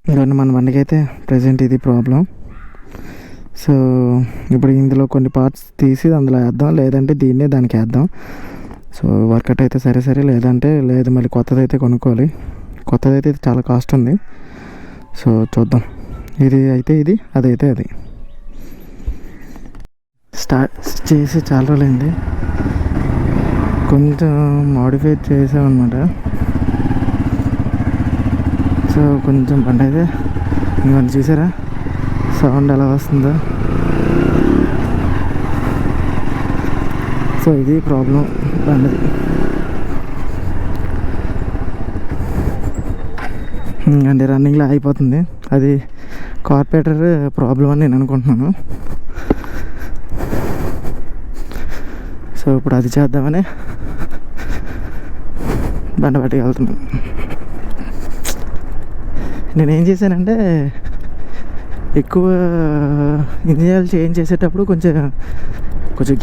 ఇదిగోండి మన బండికి అయితే ప్రజెంట్ ఇది ప్రాబ్లం. సో ఇప్పుడు ఇందులో కొన్ని పార్ట్స్ తీసి అందులో వేద్దాం, లేదంటే దీన్నే దానికి వేద్దాం. సో వర్కౌట్ అయితే సరే సరే, లేదంటే లేదు మళ్ళీ కొత్తది అయితే కొనుక్కోవాలి. కొత్తది అయితే చాలా కాస్ట్ ఉంది. సో చూద్దాం. ఇది అయితే ఇది, అదైతే అది. స్టార్ట్ చేసి చాలా రోజులైంది. కొంచెం మాడిఫై చేసామన్నమాట. సో కొంచెం బండి అయితే ఇంకొంచెం చూసారా సౌండ్ ఎలా వస్తుందో. సో ఇది ప్రాబ్లం బండిది. అంటే రన్నింగ్లో అయిపోతుంది. అది కార్పొరేటర్ ప్రాబ్లం అని నేను అనుకుంటున్నాను. సో ఇప్పుడు అది చేద్దామని బండి పట్టుకు వెళ్తున్నాను. నేనేం చేశానంటే ఎక్కువ ఇంజిన్ ఆయిల్ చేంజ్ చేసేటప్పుడు కొంచెం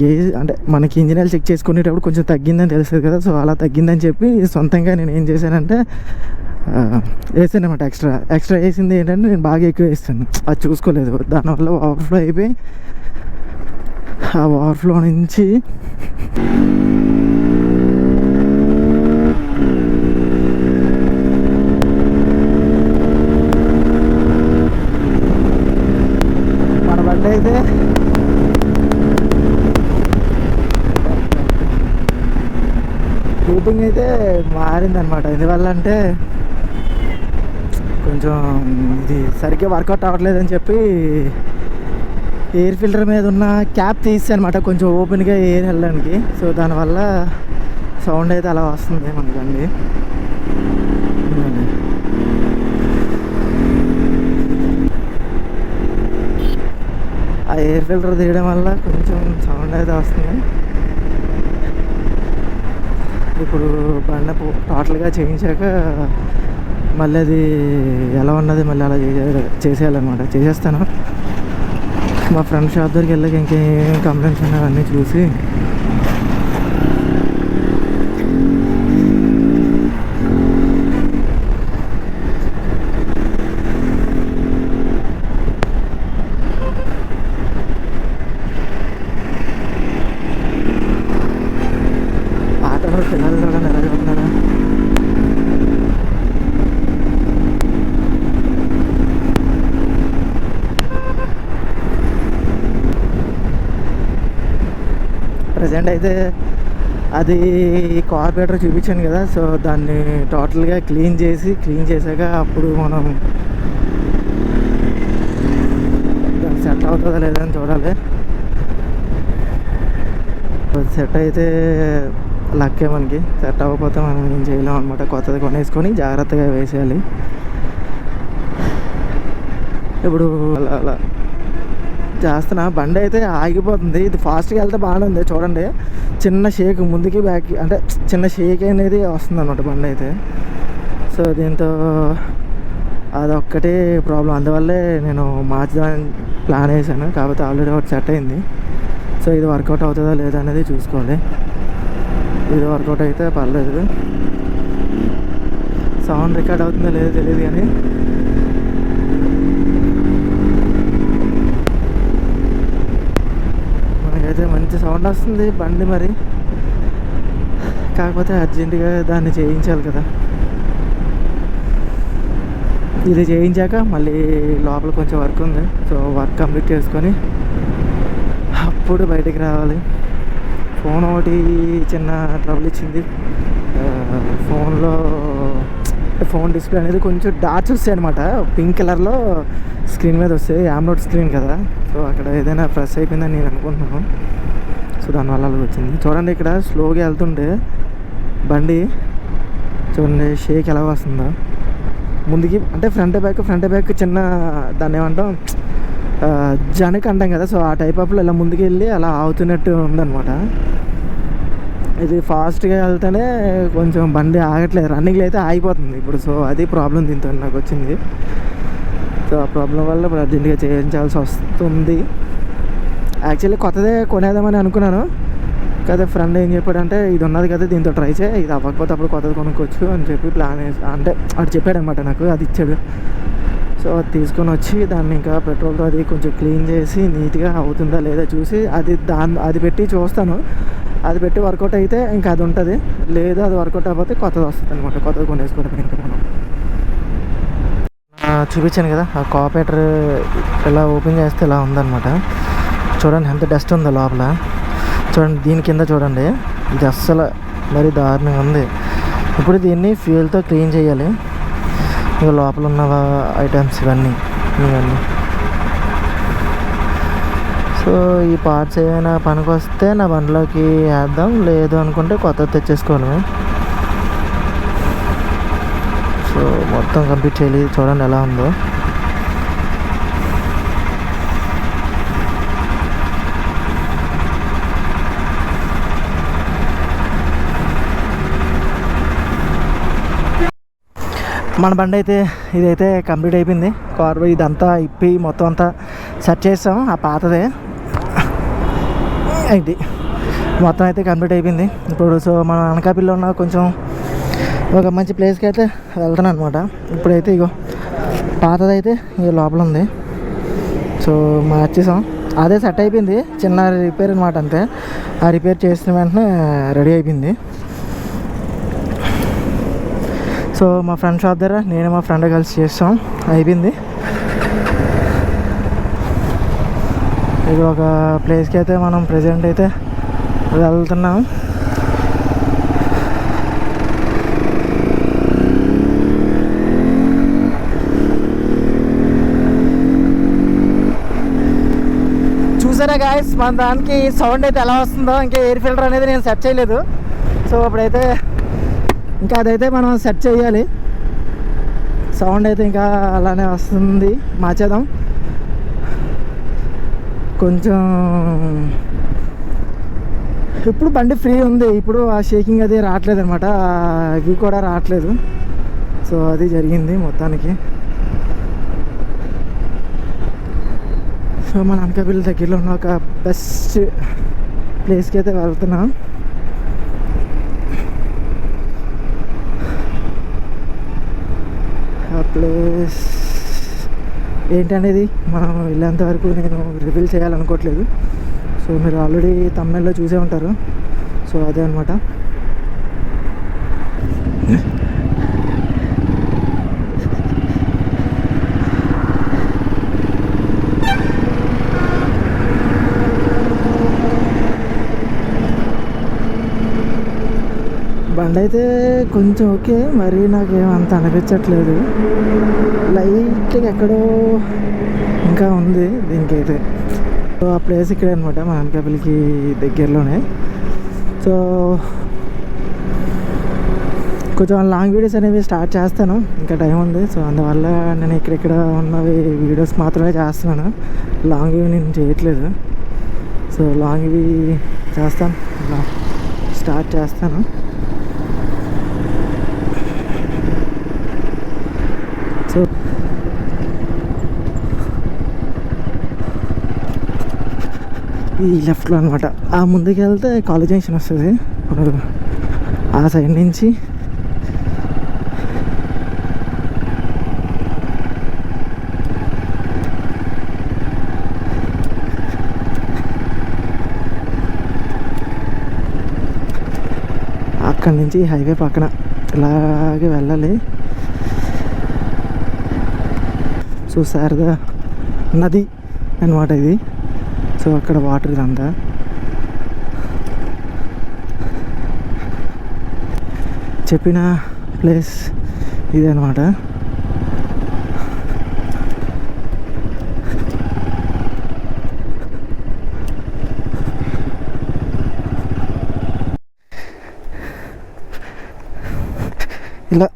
గేజ్, అంటే మనకి ఇంజిన్ ఆయిల్ చెక్ చేసుకునేటప్పుడు కొంచెం తగ్గిందని తెలుస్తుంది కదా. సో అలా తగ్గిందని చెప్పి సొంతంగా నేను ఏం చేశానంటే వేసాను అనమాట. ఎక్స్ట్రా వేసింది ఏంటంటే నేను బాగా ఎక్కువ వేస్తాను, అది చూసుకోలేదు. దానివల్ల ఓవర్ఫ్లో అయిపోయి ఆ ఓవర్ఫ్లో నుంచి మన బండి అయితే హీటింగ్ అయితే మారిందనమాట. ఎందువల్ల అంటే కొంచెం ఇది సరిగ్గా వర్కౌట్ అవ్వట్లేదని చెప్పి ఎయిర్ ఫిల్టర్ మీద ఉన్న క్యాప్ తీసి అనమాట, కొంచెం ఓపెన్గా ఎయిర్ వెళ్ళడానికి. సో దానివల్ల సౌండ్ అయితే అలా వస్తుంది మనకండి. ఆ ఎయిర్ ఫిల్టర్ తీయడం వల్ల కొంచెం సౌండ్ అయితే వస్తుంది. ఇప్పుడు బండ టోటల్గా చేయించాక మళ్ళీ అది ఎలా ఉన్నది మళ్ళీ అలా చేసేయాలన్నమాట. చేసేస్తాను. మా ఫ్రెండ్ షాప్ దగ్గరికి వెళ్ళాక ఇంకేం కంప్లైంట్స్ ఉన్నాయో అన్నీ చూసి ఆటోలో పిల్లలు కూడా నెరవేరుతున్నారా. ప్రజెంట్ అయితే అది కార్పొరేటర్ చూపించాను కదా. సో దాన్ని టోటల్గా క్లీన్ చేశాక అప్పుడు మనం దాన్ని సెట్ అవుతుందా లేదా అని చూడాలి. సెట్ అయితే లక్కే, మనకి సెట్ అవ్వకపోతే మనం ఏం చేయలేం అనమాట. కొత్తది కొనేసుకొని జాగ్రత్తగా వేసేయాలి. ఇప్పుడు అలా చేస్తున్నా. బండి అయితే ఆగిపోతుంది. ఇది ఫాస్ట్గా వెళ్తే బాగానే ఉంది. చూడండి, చిన్న షేక్ ముందుకి బ్యాక్, అంటే చిన్న షేక్ అనేది వస్తుంది అనమాట బండి అయితే. సో దీంతో అదొక్కటే ప్రాబ్లం. అందువల్లే నేను మార్చుదామని ప్లాన్ వేసాను. కాకపోతే ఆల్రెడీ ఒకటి సెట్ అయింది. సో ఇది వర్కౌట్ అవుతుందా లేదా అనేది చూసుకోవాలి. ఇది వర్కౌట్ అయితే పర్లేదు. సౌండ్ రికార్డ్ అవుతుందో లేదో తెలియదు, కానీ మనకైతే మంచి సౌండ్ వస్తుంది బండి. మరి కాకపోతే అర్జెంటుగా దాన్ని చేయించాలి కదా. ఇది చేయించాక మళ్ళీ లోపల కొంచెం వర్క్ ఉంది. సో వర్క్ కంప్లీట్ చేసుకొని అప్పుడు బయటికి రావాలి. ఫోన్ ఒకటి చిన్న ట్రబుల్ ఇచ్చింది. ఫోన్ డిస్ప్లే అనేది కొంచెం డాట్స్ వస్తాయి అనమాట. పింక్ కలర్లో స్క్రీన్ మీద వస్తాయి. యామ్నోట్ స్క్రీన్ కదా. సో అక్కడ ఏదైనా ప్రెస్ అయిపోయిందని నేను అనుకుంటున్నాను. సో దానివల్ల అలా వచ్చింది. చూడండి, ఇక్కడ స్లోగా వెళ్తుంటే బండి చూడండి షేక్ ఎలా వస్తుందో ముందుకి. అంటే ఫ్రంట్ బ్యాక్ చిన్న దాన్ని ఏమంటాం జనక అంటాం కదా. సో ఆ టైప్ ఆఫ్లో ఇలా ముందుకు వెళ్ళి అలా ఆగుతున్నట్టు ఉందన్నమాట. ఇది ఫాస్ట్గా వెళ్తేనే కొంచెం బండి ఆగట్లేదు, రన్నింగ్లో అయితే ఆగిపోతుంది ఇప్పుడు. సో అది ప్రాబ్లం దీంతో నాకు వచ్చింది. సో ఆ ప్రాబ్లం వల్ల ఇప్పుడు అర్జెంట్గా చేయించాల్సి వస్తుంది. యాక్చువల్లీ కొత్తదే కొనేద్దామని అనుకున్నాను కదా. ఫ్రెండ్ ఏం చెప్పాడంటే ఇది ఉన్నది కదా, దీంతో ట్రై చేయి, ఇది అవ్వకపోతే అప్పుడు కొత్తది కొనుక్కోవచ్చు అని చెప్పి ప్లాన్ వేసి, అంటే అటు చెప్పాడు అనమాట నాకు. అది ఇచ్చాడు. సో అది తీసుకొని వచ్చి దాన్ని ఇంకా పెట్రోల్తో అది కొంచెం క్లీన్ చేసి నీట్గా అవుతుందా లేదా చూసి అది పెట్టి చూస్తాను. అది పెట్టి వర్కౌట్ అయితే ఇంకా అది ఉంటుంది, లేదా అది వర్కౌట్ అయిపోతే కొత్తది వస్తుంది అనమాట. కొత్తది కొనేసుకోవడం ఇంకా మనం. చూపించాను కదా ఆ కాపరేటర్ ఇలా ఓపెన్ చేస్తే ఇలా ఉందన్నమాట. చూడండి ఎంత డస్ట్ ఉందో లోపల. చూడండి దీని కింద చూడండి, ఇది అస్సలు మరి దారుణంగా ఉంది. ఇప్పుడు దీన్ని ఫ్యూయల్తో క్లీన్ చేయాలి. ఇక లోపల ఉన్న ఐటమ్స్ ఇవన్నీ. సో ఈ పార్ట్స్ ఏమైనా పనికి వస్తే నా బండిలోకి వేద్దాం, లేదు అనుకుంటే కొత్తది తెచ్చేసుకోవాలి. సో మొత్తం కంప్లీట్ చేయాలి. చూడండి ఎలా ఉందో. మన బండి అయితే ఇదైతే కంప్లీట్ అయిపోయింది. కార్ ఇదంతా ఇప్పి మొత్తం అంతా సెట్ చేసాం. ఆ పాతదే ఇది మొత్తం అయితే కంప్లీట్ అయిపోయింది ఇప్పుడు. సో మన అనకాపల్లిలో ఉన్న కొంచెం ఒక మంచి ప్లేస్కి అయితే వెళ్తాను అనమాట. ఇప్పుడైతే ఇగో పాతదైతే ఇక లోపల ఉంది. సో మార్చేసాం, అదే సెట్ అయిపోయింది. చిన్న రిపేర్ అనమాట అంతే. ఆ రిపేర్ చేసిన వెంటనే రెడీ అయిపోయింది. సో మా ఫ్రెండ్ షాప్ దగ్గర నేను మా ఫ్రెండ్ కలిసి చేస్తాం, అయిపోయింది. ఇది ఒక ప్లేస్కి అయితే మనం ప్రజెంట్ అయితే వెళ్తున్నాం. చూసారా గాయస్, మన దానికి సౌండ్ అయితే ఎలా వస్తుందో. ఇంకా ఎయిర్ ఫిల్టర్ అనేది నేను సెట్ చేయలేదు. సో అప్పుడైతే ఇంకా అదైతే మనం సెట్ చేయాలి. సౌండ్ అయితే ఇంకా అలానే వస్తుంది, మార్చేద్దాం. కొంచెం ఇప్పుడు బండి ఫ్రీ ఉంది, ఇప్పుడు ఆ షేకింగ్ అది రావట్లేదు అనమాట, అవి కూడా రావట్లేదు. సో అది జరిగింది మొత్తానికి. సో మన అనకాపల్లి దగ్గరలో ఉన్న ఒక బెస్ట్ ప్లేస్కి అయితే వెళ్తున్నాం. ఆ ప్లేస్ ఏంటనేది మనం వెళ్ళేంత వరకు నేను రివీల్ చేయాలనుకోవట్లేదు. సో మీరు ఆల్రెడీ తమిళలో చూసే ఉంటారు. సో అదే అనమాట. బండి అయితే కొంచెం ఓకే, మరి నాకేమంత అనిపించట్లేదు. లైట్గా ఎక్కడో ఇంకా ఉంది దీనికైతే. సో ఆ ప్లేస్ ఇక్కడే అనమాట, మన అనకాపల్లికి దగ్గరలోనే. సో కొంచెం లాంగ్ వీడియోస్ అనేవి స్టార్ట్ చేస్తాను, ఇంకా టైం ఉంది. సో అందువల్ల నేను ఇక్కడిక్కడ ఉన్నవి వీడియోస్ మాత్రమే చేస్తున్నాను, లాంగ్ ఇవి నేను చేయట్లేదు. సో లాంగ్ ఇవి చేస్తాను, స్టార్ట్ చేస్తాను. సో ఈ లెఫ్ట్లో అనమాట, ఆ ముందుకు వెళ్తే కాలేజ్ జంక్షన్ వస్తుంది. ఇప్పుడు ఆ సైడ్ నుంచి అక్కడి నుంచి హైవే పక్కన ఇలాగే వెళ్ళాలి. సో శారదా నది అన్నమాట ఇది. సో అక్కడ వాటర్ ఇదంతా. చెప్పిన ప్లేస్ ఇదే అనమాట. ఇలా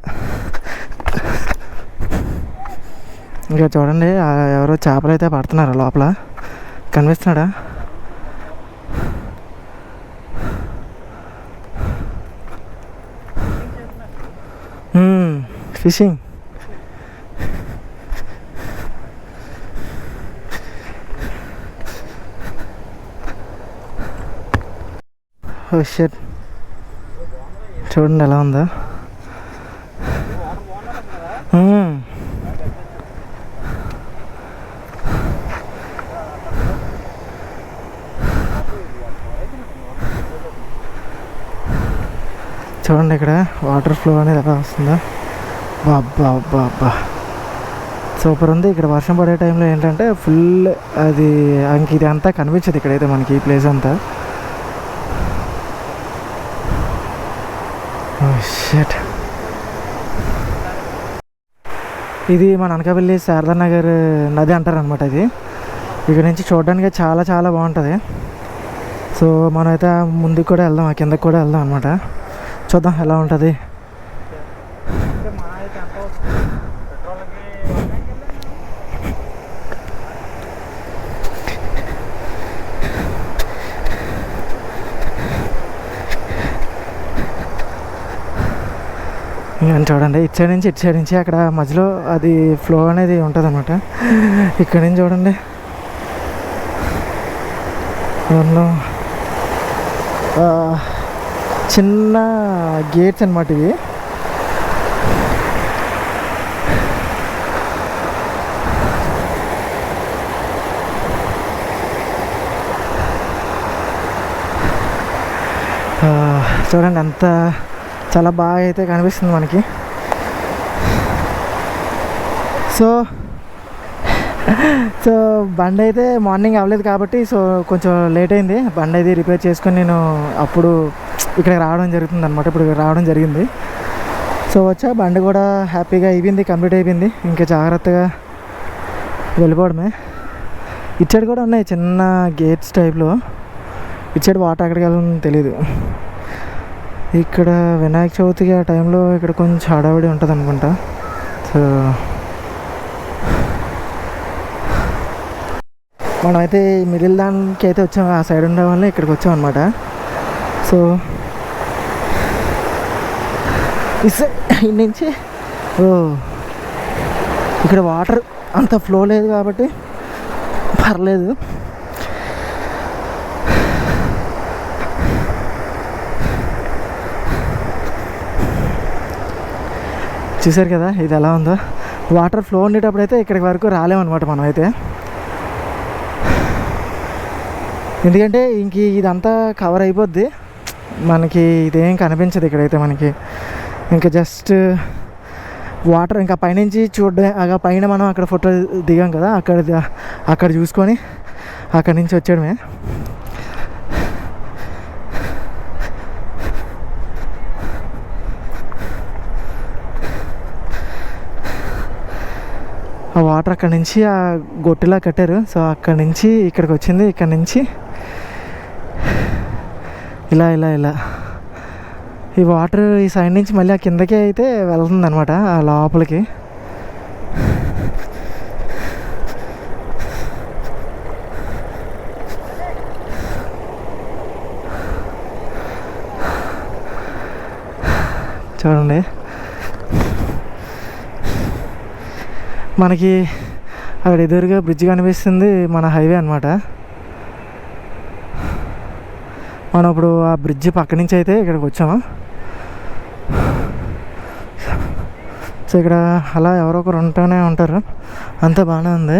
ఇంకా చూడండి, ఎవరో చేపలు అయితే పడుతున్నారు లోపల, కనిపిస్తున్నాడా? ఫిషింగ్. ఓ షిట్, చూడండి ఎలా ఉందో. చూడండి ఇక్కడ వాటర్ ఫ్లో అనేది ఎలా వస్తుందో. బాబ్బా అబ్బా అబ్బా సూపర్ ఉంది. ఇక్కడ వర్షం పడే టైంలో ఏంటంటే ఫుల్ అది ఇది అంతా కనిపించదు ఇక్కడైతే మనకి ఈ ప్లేస్ అంతా. షట్ ఇది మన అనకాపల్లి శారదా నగర్ నది అంటారు అనమాట. ఇది ఇక్కడ నుంచి చూడడానికి చాలా చాలా బాగుంటుంది. సో మనమైతే ముందుకు కూడా వెళ్దాం, ఆ కిందకి కూడా వెళ్దాం అనమాట. చూద్దాం ఎలా ఉంటుంది. ఇంకా చూడండి ఇటు సైడ్ నుంచి అక్కడ మధ్యలో అది ఫ్లో అనేది ఉంటుంది అనమాట. ఇక్కడ నుంచి చూడండి చిన్న గేట్స్ అనమాట ఇవి. చూడండి అంత చాలా బాగా అయితే కనిపిస్తుంది మనకి. సో బండి అయితే మార్నింగ్ అవ్వలేదు కాబట్టి సో కొంచెం లేట్ అయింది. బండి అయితే రిపేర్ చేసుకొని నేను అప్పుడు ఇక్కడికి రావడం జరుగుతుంది అనమాట. ఇప్పుడు రావడం జరిగింది. సో వచ్చా బండి కూడా హ్యాపీగా అయిపోయింది, కంప్లీట్ అయిపోయింది. ఇంకా జాగ్రత్తగా వెళ్ళిపోవడమే. ఇటు సైడ్ కూడా ఉన్నాయి చిన్న గేట్స్ టైప్లో. ఇటు సైడ్ వాటర్ ఎక్కడికి వెళ్ళాలని తెలీదు. ఇక్కడ వినాయక చవితికి ఆ టైంలో ఇక్కడ కొంచెం హడావిడి ఉంటుంది అనుకుంటా. సో మనమైతే మిడిల్ దానికి అయితే వచ్చాము, ఆ సైడ్ ఉండడం వల్ల ఇక్కడికి వచ్చాం అనమాట. సో ఇటు నుంచి ఇక్కడ వాటర్ అంత ఫ్లో లేదు కాబట్టి పర్లేదు. చూసారు కదా ఇది ఎలా ఉందో. వాటర్ ఫ్లో ఉండేటప్పుడు అయితే ఇక్కడికి వరకు రాలేమన్నమాట మనం అయితే. ఎందుకంటే ఇంక ఇదంతా కవర్ అయిపోద్ది మనకి, ఇదేం కనిపించదు ఇక్కడైతే మనకి. ఇంకా జస్ట్ వాటర్ ఇంకా పైనుంచి చూడడం, అలా పైన మనం అక్కడ ఫోటో దిగాం కదా, అక్కడ చూసుకొని అక్కడి నుంచి వచ్చేయడమే. ఆ వాటర్ అక్కడి నుంచి ఆ గొట్టిలా కట్టారు. సో అక్కడి నుంచి ఇక్కడికి వచ్చింది. ఇక్కడి నుంచి ఇలా ఇలా ఇలా ఈ వాటర్ ఈ సైడ్ నుంచి మళ్ళీ ఆ కిందకి అయితే వెళ్తుంది అనమాట, ఆ లోపలికి. చూడండి మనకి అక్కడ ఎదురుగా బ్రిడ్జ్ కనిపిస్తుంది, మన హైవే అనమాట. మనం ఇప్పుడు ఆ బ్రిడ్జ్ పక్క నుంచి అయితే ఇక్కడికి వచ్చాము. సో ఇక్కడ అలా ఎవరో ఒకరు ఉంటూనే ఉంటారు, అంతా బాగానే ఉంది.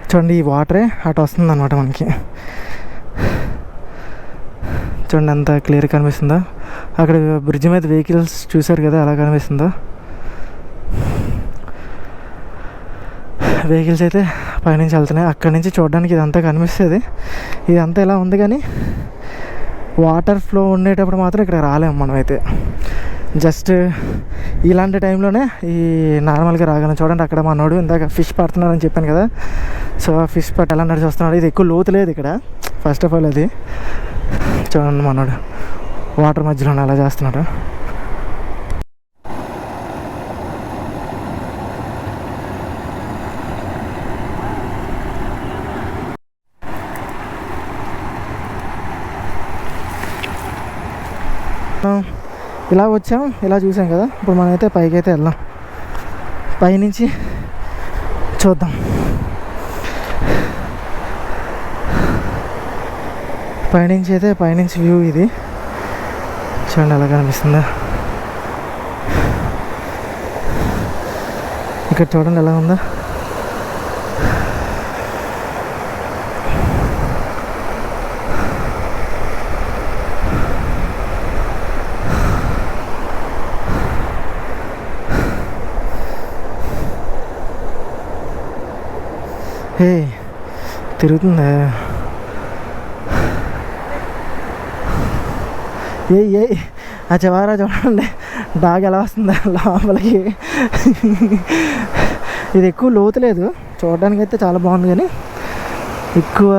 చూడండి ఈ వాటరే అటు వస్తుంది అనమాట మనకి. చూడండి ఎంత క్లియర్ కనిపిస్తుందో. అక్కడ బ్రిడ్జ్ మీద వెహికల్స్ చూసారు కదా ఎలా కనిపిస్తుందో. వెహికల్స్ అయితే పైనుంచి వెళ్తున్నాయి. అక్కడి నుంచి చూడడానికి ఇదంతా కనిపిస్తుంది. ఇదంతా ఇలా ఉంది కానీ వాటర్ ఫ్లో ఉండేటప్పుడు మాత్రం ఇక్కడ రాలేము మనమైతే. జస్ట్ ఇలాంటి టైంలోనే ఈ నార్మల్గా రాగలం. చూడండి అక్కడ మనోడు ఇందాక ఫిష్ పడుతున్నారని చెప్పాను కదా, సో ఆ ఫిష్ ఎలా నడిచి వస్తున్నాడు. ఇది ఎక్కువ లోతు లేదు ఇక్కడ ఫస్ట్ ఆఫ్ ఆల్. అది చూడండి మనోడు వాటర్ మధ్యలో అలా చేస్తున్నాడు. ఇలా వచ్చాం, ఇలా చూసాం కదా. ఇప్పుడు మనమైతే పైకి అయితే వెళ్దాం, పైనుంచి చూద్దాం. పైనుంచి అయితే పైనుంచి వ్యూ ఇది చూడండి ఎలా కనిపిస్తుందా. ఇక్కడ చూడండి ఎలా ఉందా. తిరుగుతుంది. ఏ ఆ చివర చూడండి డాగ్ ఎలా వస్తుంది లోపలికి. ఇది ఎక్కువ లోతు లేదు, చూడడానికి అయితే చాలా బాగుంది, కానీ ఎక్కువ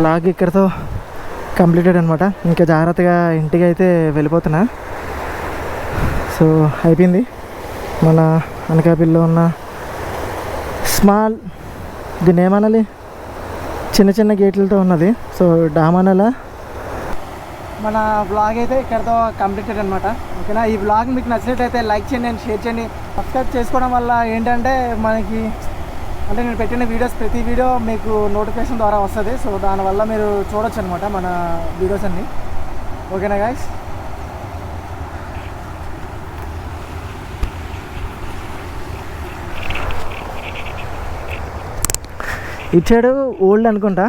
లాగ్ ఇక్కడితో కంప్లీటెడ్ అనమాట. ఇంకా జాగ్రత్తగా ఇంటికి అయితే వెళ్ళిపోతున్నా. సో అయిపోయింది మన అనకాపల్లిలో ఉన్న స్మాల్, దీన్ని ఏమనాలి, చిన్న చిన్న గేట్లతో ఉన్నది. సో డామనల మన బ్లాగ్ అయితే ఇక్కడతో కంప్లీటెడ్ అనమాట. ఓకేనా, ఈ బ్లాగ్ మీకు నచ్చినట్టయితే లైక్ చేయండి అండ్ షేర్ చేయండి. సబ్స్క్రైబ్ చేసుకోవడం వల్ల ఏంటంటే మనకి అంటే నేను పెట్టిన వీడియోస్ ప్రతి వీడియో మీకు నోటిఫికేషన్ ద్వారా వస్తుంది. సో దానివల్ల మీరు చూడొచ్చు అనమాట మన వీడియోస్ అన్నీ. ఓకేనా గాయ్స్, ఇటు సైడు ఓల్డ్ అనుకుంటా,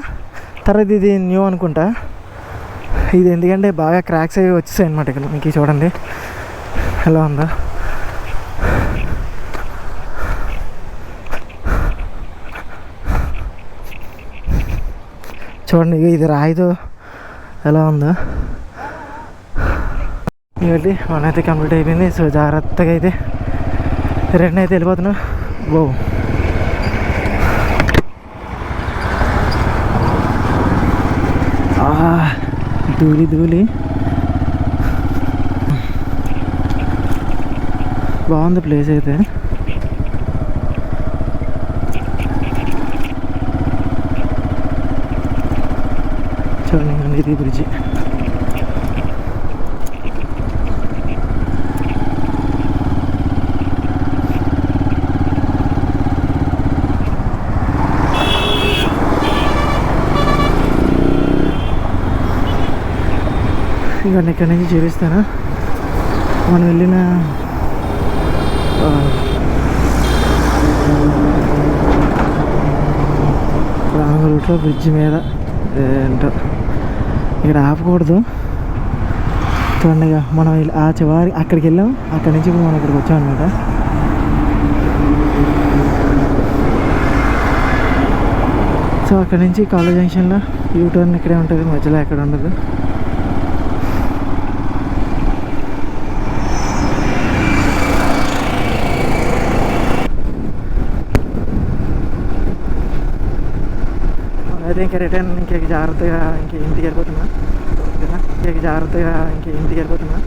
తర్వాత ఇది న్యూ అనుకుంటా. ఇది ఎందుకంటే బాగా క్రాక్స్ అవి వచ్చేసాయి అనమాట. ఇక్కడ మీకు చూడండి ఎలా ఉందో. చూడండి ఇది రాయితో ఎలా ఉందో. ఇవన్నీ మనైతే కంప్లీట్ అయిపోయింది. సో జాగ్రత్తగా అయితే రిటర్న్ అయితే వెళ్ళిపోతున్నా. ఓ ధూళి ధూళి బాగుంది ప్లేస్ అయితే. చూడండి ఇది బ్రిడ్జి. ఇవన్నీ ఇక్కడి నుంచి చూపిస్తాను. మనం వెళ్ళిన రాంగ్ రూట్లో బ్రిడ్జ్ మీద ఏంటో ఇక్కడ ఆపకూడదు. చూడండి మనం ఆ చివరి అక్కడికి వెళ్ళాం, అక్కడి నుంచి మనం ఇక్కడికి వచ్చాం అనమాట. సో అక్కడి నుంచి కాలేజ్ జంక్షన్లో యూటర్న్ ఇక్కడే ఉంటుంది, మధ్యలో ఎక్కడ ఉండదు. అయితే ఇంకా రిటర్న్ ఇంక జాగ్రత్తగా ఇంక ఇంటికి వెళ్ళిపోతున్నా. ఇంక జాగ్రత్తగా ఇంక ఇంటికి వెళ్ళిపోతున్నా.